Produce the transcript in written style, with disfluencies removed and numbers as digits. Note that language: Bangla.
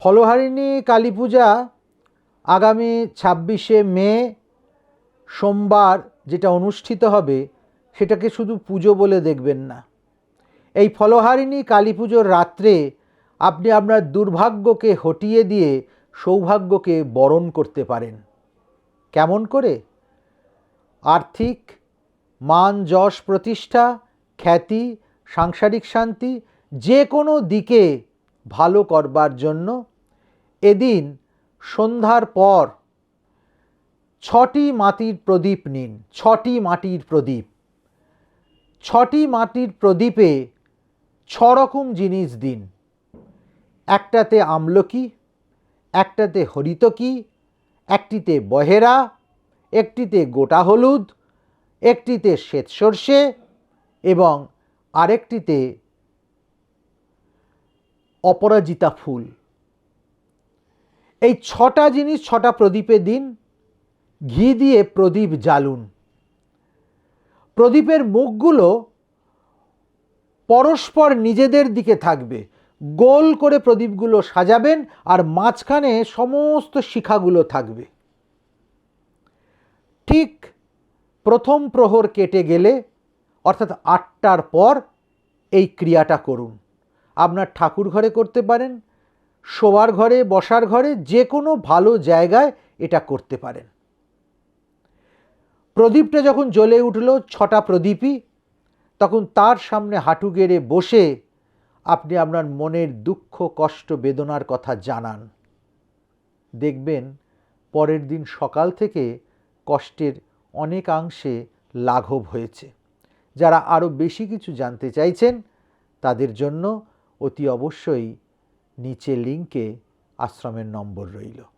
ফলহারিণী কালী পূজা আগামী 26শে মে সোমবার যেটা অনুষ্ঠিত হবে সেটাকে শুধু পুজো বলে দেখবেন না। এই ফলহারিণী কালী পুজোর রাত্রে আপনি আপনার দুর্ভাগ্যকে হটিয়ে দিয়ে সৌভাগ্যকে বরণ করতে পারেন। কেমন করে? আর্থিক, মান যশ প্রতিষ্ঠা, খ্যাতি, সাংসারিক শান্তি যে কোনো দিকে ভালো করবার জন্য এদিন সন্ধ্যার পর 6টি মাটির প্রদীপ নিন। 6টি মাটির প্রদীপ। 6টি মাটির প্রদীপে 6 রকম জিনিস দিন। একটাতে আমলকি, একটাতে হরিতকি, একটিতে বহেরা, একটিতে গোটা হলুদ, একটিতে শ্বেত সর্ষে এবং আরেকটিতে অপরাজিতা ফুল। এই 6টা জিনিস 6টা প্রদীপে দিন। ঘি দিয়ে প্রদীপ জ্বালুন। প্রদীপের মুখগুলো পরস্পর নিজেদের দিকে থাকবে। গোল করে প্রদীপগুলো সাজাবেন আর মাঝখানে সমস্ত শিখাগুলো থাকবে। ঠিক প্রথম প্রহর কেটে গেলে অর্থাৎ 8টার পর এই ক্রিয়াটা করুন। আপনার ঠাকুর ঘরে করতে পারেন, শোবার ঘরে, বসার ঘরে, যে কোনো ভালো জায়গায় এটা করতে পারেন। প্রদীপটা যখন জ্বলে উঠল 6টা প্রদীপই, তখন তার সামনে হাঁটু গেড়ে বসে আপনি আপনার মনের দুঃখ, কষ্ট, বেদনার কথা জানান। দেখবেন পরের দিন সকাল থেকে কষ্টের অনেকাংশে লাঘব হয়েছে। যারা আরও বেশি কিছু জানতে চাইছেন তাদের জন্য অতি অবশ্যই নিচে লিঙ্কে আশ্রমের নম্বর রইল।